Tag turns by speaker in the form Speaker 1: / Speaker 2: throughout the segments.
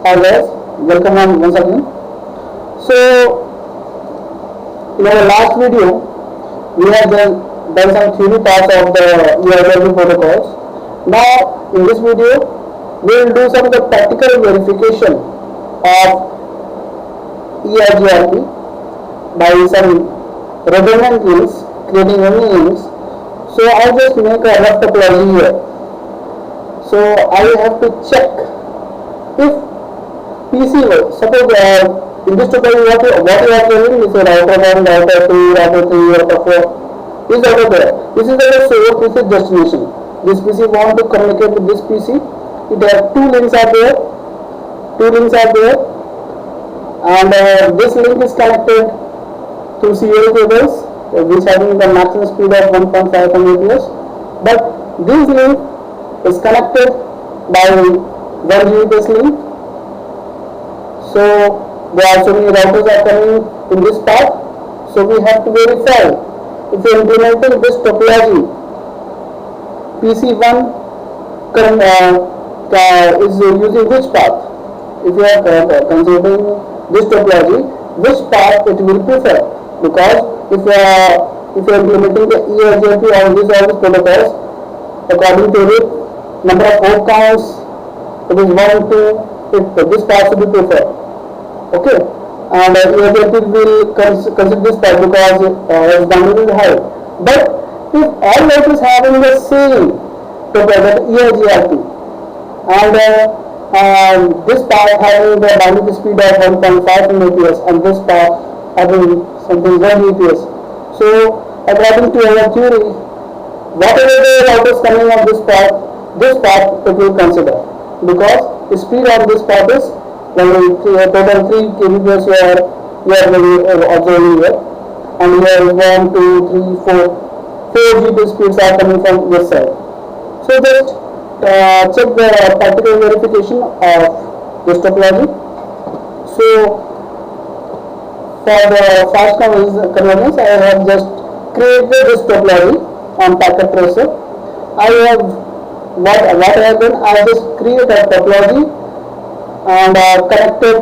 Speaker 1: Hi guys, welcome on once again. So in our last video, we have done some theory parts of the EIGRP protocols. Now in this video, we will do some of the practical verification of EIGRP by some redundant links, creating any links. So I just make a rough topology here. So I have to check if PC1, suppose in this topology what you are telling is a router 1, router 2, router 3, router 4 is over there. This is the source, this is destination. This PC want to communicate with this PC. It has two links are there, and this link is connected through serial cables, which having the maximum speed of 1.5 Mbps. But this link is connected by 1 Gbps link. So there are so many routers are coming in this path. So we have to verify if we are implementing this topology, PC1 is using which path. If you are considering this topology, which path it will prefer, because if you are implementing the EIGRP or these protocols, according to it, number of hop counts, it is 1, 2, this path should be preferred. Okay, and EIGRP will consider this path because its bandwidth is high. But if all routers having the same topology, EIGRP, and this path having the bandwidth speed of 1.5 Mbps and this path having something 1 Mbps. So according to our theory, whatever the routers coming on this path it will consider, because the speed of this path is total 3 kbps you are observing here, and here 1, 2, 3, 4 Gbps speeds are coming from this side. So just check the practical verification of this topology. So for the fast convergence, I have just created this topology on packet tracer. What I have done, I just created a topology and connected.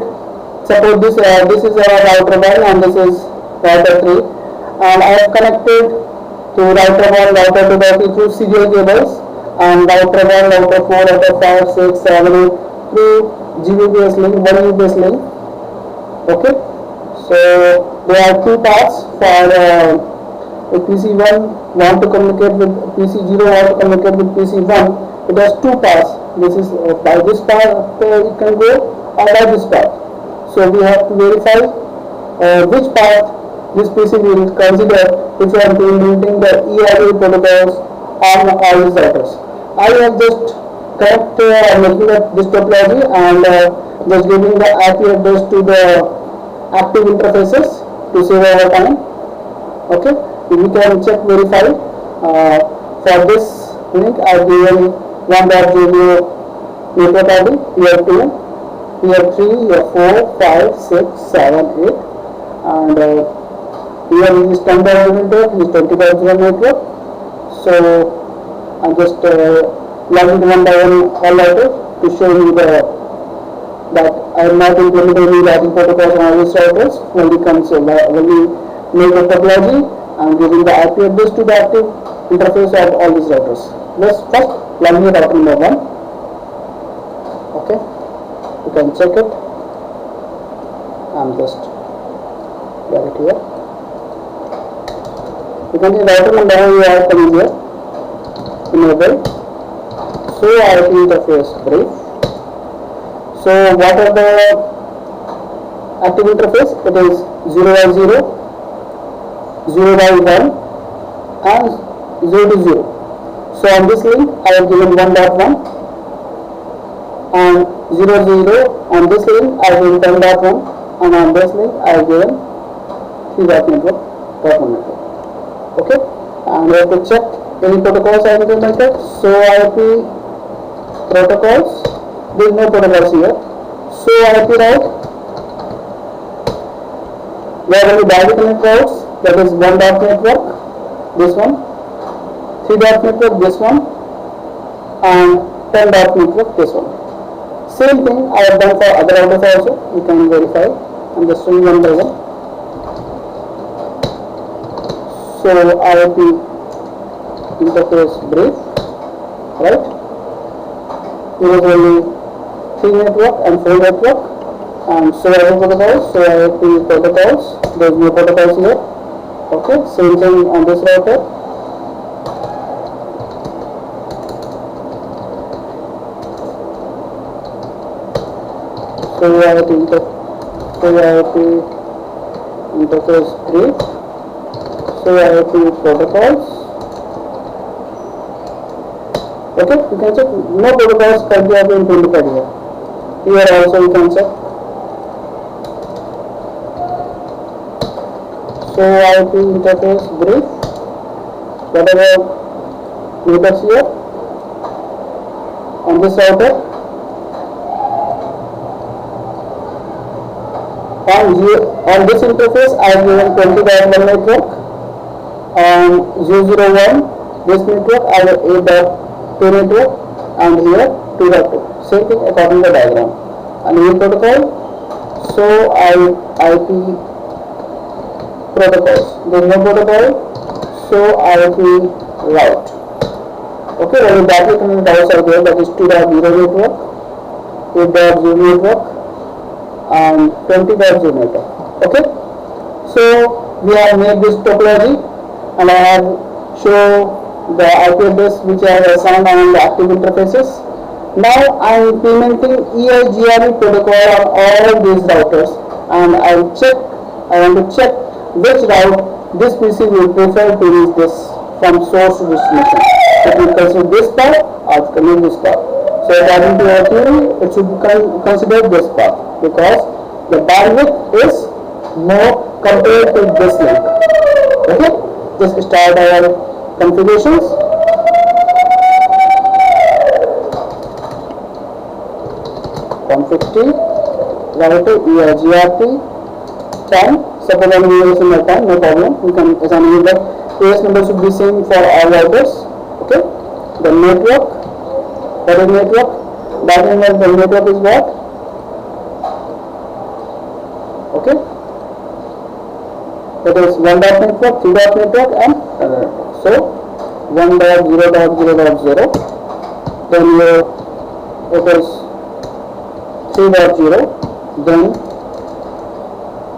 Speaker 1: Suppose this is a router 1 and this is router 3, and I have connected to router 1, router 2 through serial cables, and router 1, router 4, router 5, 6, 7, 8 through Gbps link, 1 Gbps link. Okay, so there are two paths for if PC1 want to communicate with PC0 want to communicate with PC1. It has two paths. This is by this path it can go, or by this path. So we have to verify which path this PC will consider if you are implementing the EIGRP protocols on all these routers. I have just making this topology and just giving the IP address to the active interfaces to save our time. Okay, we can check verify. For this link I have given 1.0 network ID, here 2, here 3, here 4, 5, 6, 7, 8, and here is 10.0 network, this 20.0 network. So I just logging one by one all routers to show you that I am not implementing any routing protocols on all these routers. When we make the topology, I am giving the IP address to the active interface of all these routers. Let's first log in router number 1. Okay, you can check it. I'm just get it here. You can see router number 1 you are coming here. Enable. So IP interface brief. So what are the active interface? It is 0 by 0, 0 by 1, and 0 to 0. So on this link I have given 1.1, and 0, 0. On this link I have given 10.1, and on this link I have given 3.1 network. Okay, and we have to check any protocols I have implemented. So IP protocols, there is no protocols here. So IP route, we have only direct connect routes, that is 1 dot network, this one, 3 dot network, this one, and 10 dot network, this one. Same thing I have done for other routers also. You can verify. I'm just doing one by one. So IoT interface brief, right? There is only 3 network and 4 network, and so IoT protocols. So IoT protocols. There is no protocols here. Okay, same thing on this router. So IoT interface brief. So IoT protocols. Okay, you can check no protocols currently have been implemented here. Here also you can check. So IoT interface brief. Whatever meters here on this router. On this interface I have given 20.1 network. On 001 this network I have 8.2 network, and here 2.2. Same thing according to the diagram. And here protocol. So IP protocols. There is no protocol. So IP route. Okay, only backward connected routes are there. That is 2.0 network, 8.0 network, and 20.0 network. Okay, so we have made this topology, and I have shown the IP address which I have assigned on the active interfaces. Now I am implementing EIGRE protocol on all these routers, and I want to check which route this PC will prefer to use this from source to destination. It will consider this path or consider this path. So according to our theory, it should consider this path because the bandwidth is more compared to this link. Okay, just start our configurations. Config T, router EIGRT 10. Suppose I'm using my 10, no problem. You can assign it, but AS number should be same for all routers. Okay. The network. What is network? That is the network is what? Okay. That is 1 dot network, 2 dot network, and so 1.0.0.0. Then it is 3.0. Then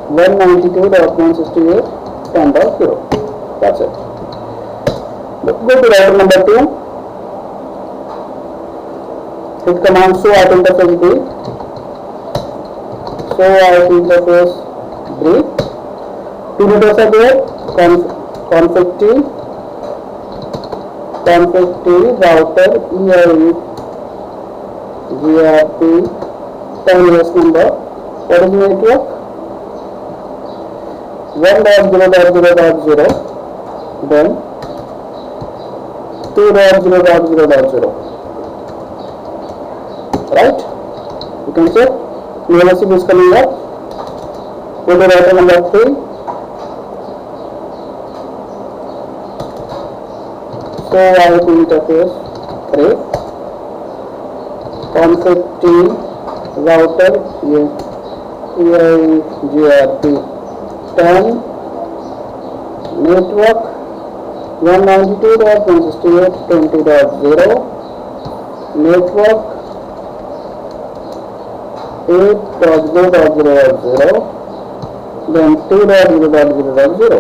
Speaker 1: 192.168.10.0. That's it. Let's go to router number 2. Hit command show IoT interface brief. Show IoT interface brief. 2 routers are there. Config T router EIGRT 10 AS number. What is network? 1.0.0.0, then 2.0.0.0. Right? You can check. ULSC is coming up. Go to router number 3. So IoT interface 3. Config T router EIGRT 10 network 192.168.20.0 network 8.0.0.0 then 2.0.0.0.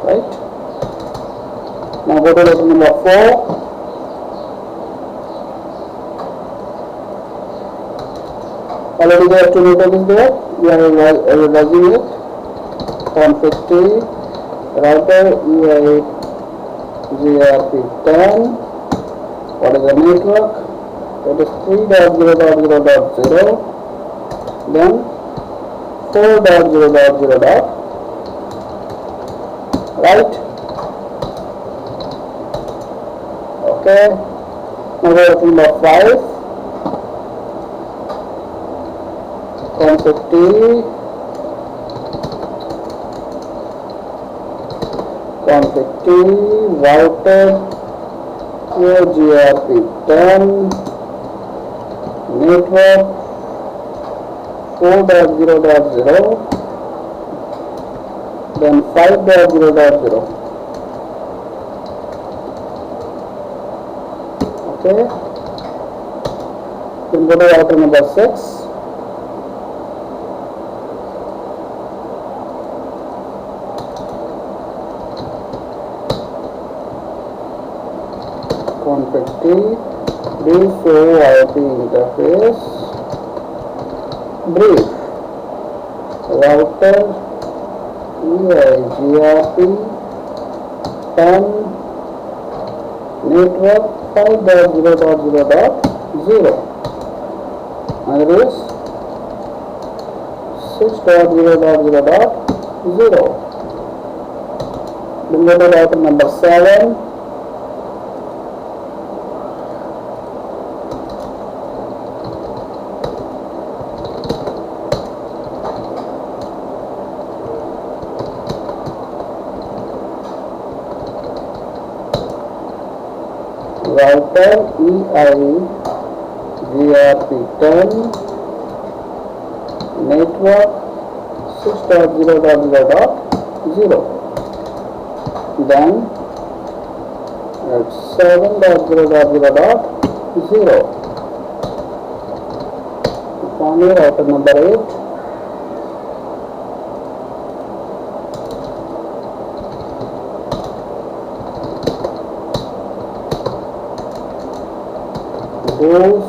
Speaker 1: Right? Now go to router number 4. Already there 2 network is there. We are revising it. Config T router EIGRT 10. What is the network? That is 3.0.0.0. Then 4.0.0. Right? Okay. Now we are number 5. Config T router Here GRP 10, network 4.0.0, then 5.0.0. Okay, then go to router number 6. Config T, brief IoT interface, brief, router EIGRP 10, network 5.0.0.0, another is 6.0.0.0. Then go to router number 7. Router EIGRP 10, network 6.0.0.0, then at 7.0.0.0. Finally, router number 8.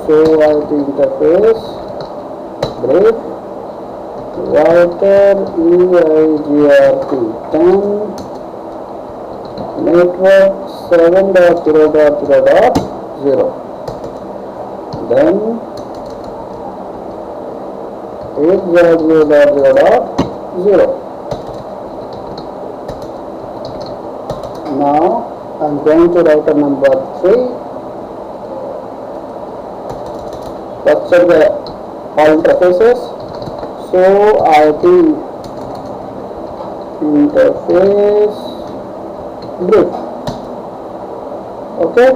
Speaker 1: Show IoT interface, brief, router EIGRP 10, network 7.0.0.0, then 8.0.0.0. Now I am going to router number 3. Let's check the all interfaces. So IoT interface brief. Okay.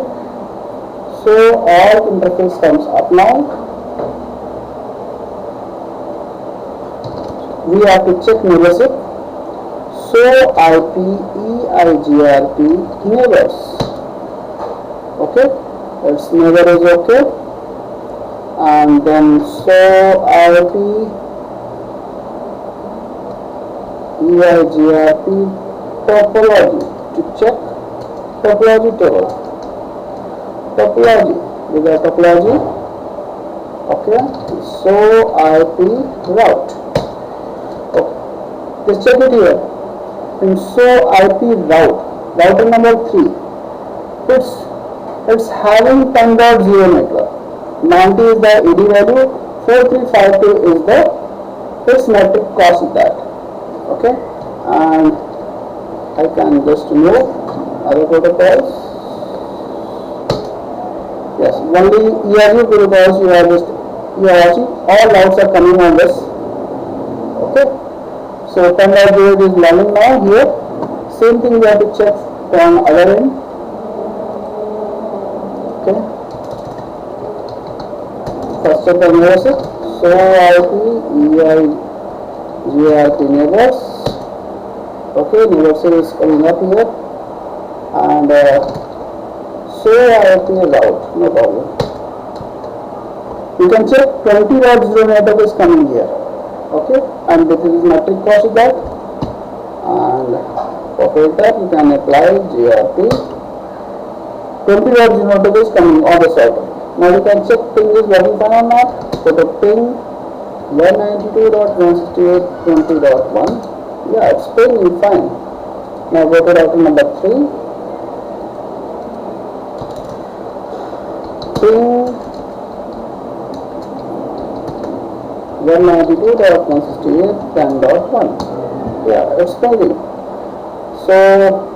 Speaker 1: So all interface comes up now. We have to check neighborship. So IP EIGRP neighbors. Okay. Its neighbor is okay. And then show IoT EIGRP topology to check topology table. Topology, we got topology. Okay, show IP route. Okay, just check it here. In show IP route, router number 3, it's having 10.0 network. 90 is the ED value, 4352 is the its metric cost is that. Okay, and I can just move other protocols. Yes, only ERU protocols you are watching. All routes are coming on this. Okay, so 10.0 is learning now here. Same thing we have to check from other end. Okay. First check the neighborship. So IP EIGRP neighbors. Okay, neighborship is coming up here, and so IP route, no problem. You can check 20.0 network is coming here. Okay, and this is metric cost is that, and operator you can apply GRP. 20.0 network is coming on the server. Now you can check ping is working fine or not. So the ping 192.168.20.1. Yeah, it's pinging fine. Now go to router number 3. Ping 192.168.10.1. Yeah, it's pinging. So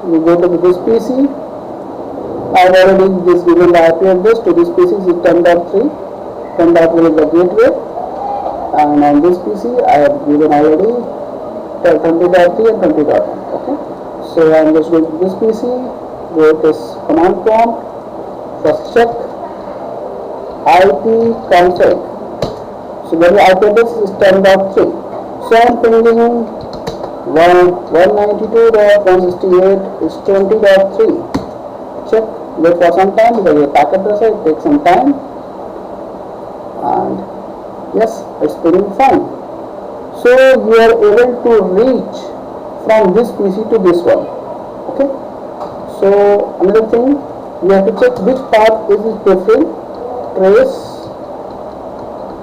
Speaker 1: we go to this PC. I have already just given the IP address to this PC is 10.3. 10.1 is the gateway, and on this PC I have given already 20.3 and 20.1. Okay, so I am just going to this PC, go to this command prompt, First check IP config. So when the IP address is 10.3. So I am pinging 192.168 is 20.3. Check, wait for some time because the packet processor, it takes some time, and yes, it's pinging fine. So you are able to reach from this PC to this one. Okay. So another thing, you have to check which path is it preferring. Trace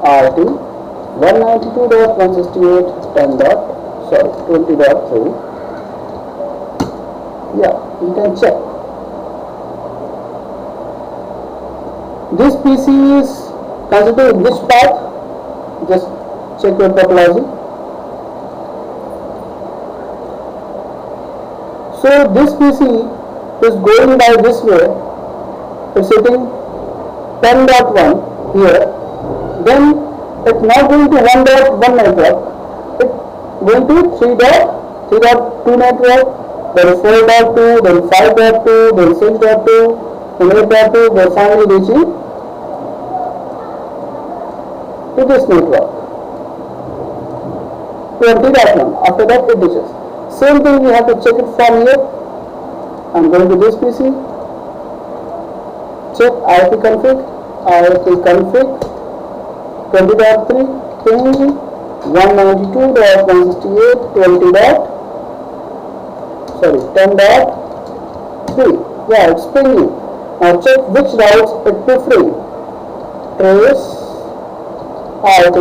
Speaker 1: RT 192.168.10.20.3. Yeah, you can check. This PC is considering which path. Just check your topology. So this PC is going by this way. It's sitting 10.1 here. Then it's not going to 1.1 network. It's going to 3.2 network. Then 4.2. Then 5.2. Then 6.2. Then 8.2. Then finally reaching to this network. 20.1. After that it reaches. Same thing we have to check it from here. I'm going to this PC. Check IP config. IP config 20.3 ping 192.168 10.3. Yeah, it's pinging. Now check which routes it preferring. Trace RT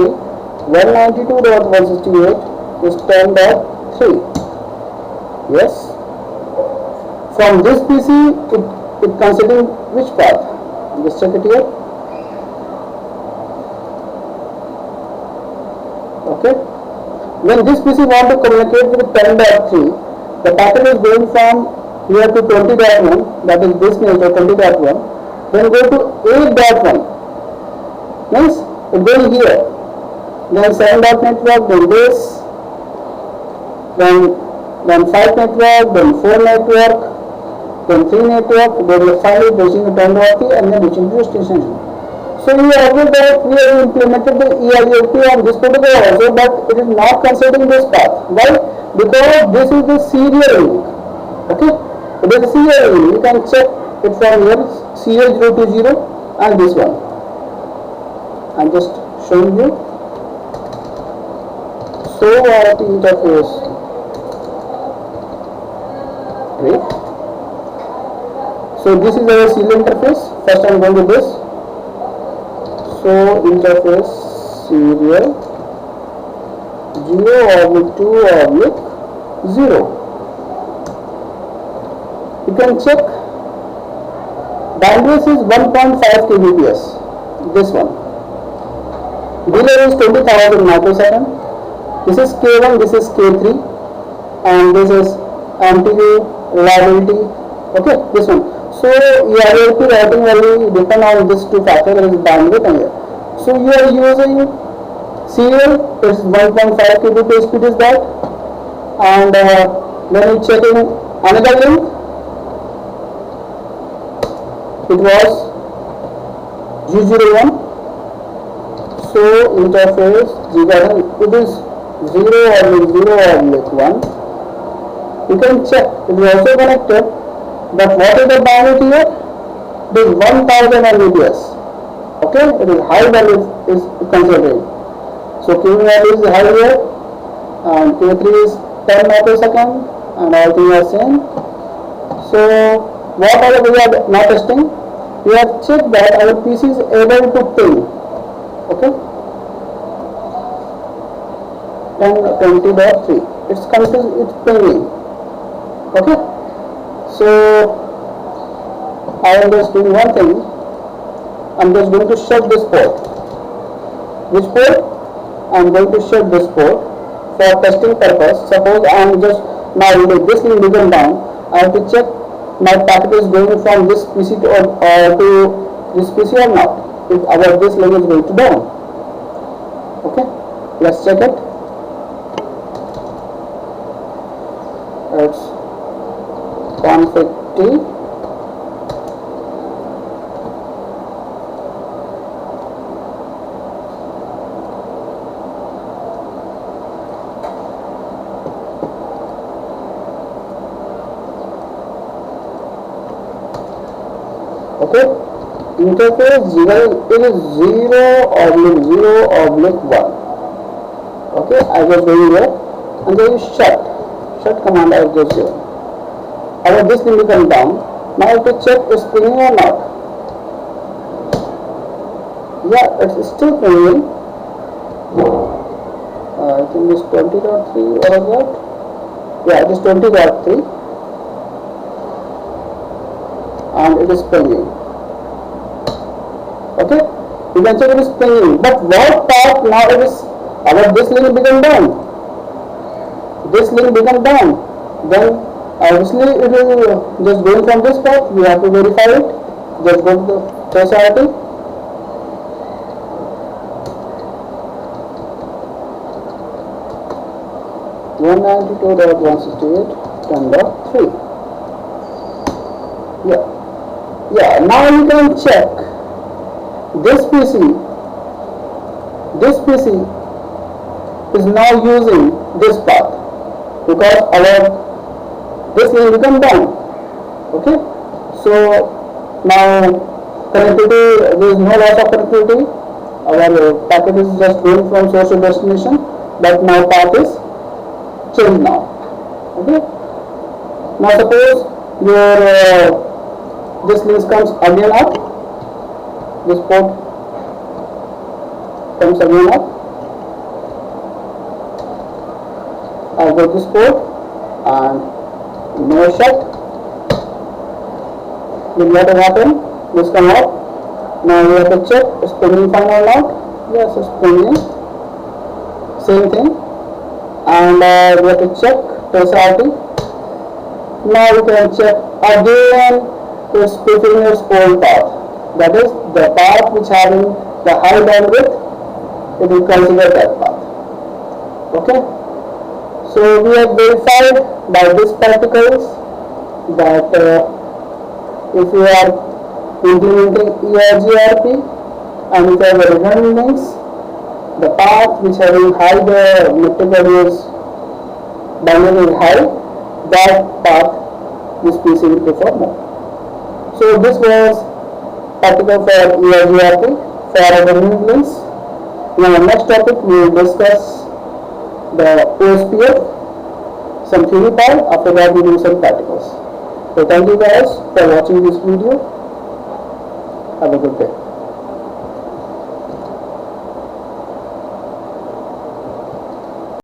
Speaker 1: 192.168 is 10.3. Yes. From this PC, it considering which path? Just check it here. Okay. When this PC want to communicate with 10.3, the packet is going from here to 20.1, that is this network 20.1, then go to 8.1. Means it going here. Then 7 network, then this, then 5 network, then 4 network, then 3 network, then finally reaching the 10.3 and then reaching to destination. So we are aware that we have implemented the EIGRP on this protocol also, but it is not considering this path. Why? Because this is the serial link. Okay? It is a serial link. You can check it from here, CL020 and this one. I'm just showing you. So RP interface. Great. So this is our serial interface. First I'm going to this. So interface serial 0/2/0. You can check bandwidth is 1.5 kbps. This one. Delay is 20,000 microsecond. This is K1, this is K3, and this is MTU reliability. Okay, this one. So EIRP routing value depend on these two factors, that is bandwidth and here. So you are using serial, it's 1.5 kbps speed is that, and when you checking another link, it was G01. So interface G1, it is 0/0/1. You can check, it is also connected, but what is the bandwidth here? It is 1000 Mbps. Okay, it is high value is considered. So K1 value is high here, and K3 is 10 microsecond, and all things are same. So what are we are not testing? We have checked that our PC is able to ping. Okay, 10.20.3. It's pinging. Okay, so I am just doing one thing. I'm just going to shut this port. Which port? I'm going to shut this port for testing purpose. Suppose I am just now this link become down. I have to check my packet is going from this PC to this PC or not. If our this link is going to down. Okay, let's check it. It's config T Okay, interface it is 0/0/1. Okay, I was doing here, and there is shut command I just given. Our this will become down. Now I have to check it's pinging or not. Yeah, it's still pinging. I think it's 20.3 or what? Yeah, it is 20.3 and it is pinging. Okay, you can check it is pinging. But what path now it is? Our this link become down. This link become down. Then obviously it is just going from this path. We have to verify it. Just go to the traceability. 192.168.10.3. Yeah, now you can check this PC is now using this path because our this will become down. Okay, so now connectivity, there is no loss of connectivity. Our packet is just going from source to destination, but now path is changed now. Okay, now suppose your this link comes again up, this port comes again up. I go this port and no shut. Then what will happen? This come up. Now we have to check it's pinging fine or not. Yes, it's pinging. Same thing. And we have to check traceability. Now we can check again its previous old path. That is the path which having the high bandwidth. It will consider that path. Okay. So we have verified by these particles that if you are implementing EIGRP and if you have redundant links, the path which having high the metric values binary is high, that path this PC will prefer more. So this was particle for EIGRP for redundant links. In our next topic we will discuss the OSPF, some theory part. After that we will do some practicals. So thank you guys for watching this video. Have a good day.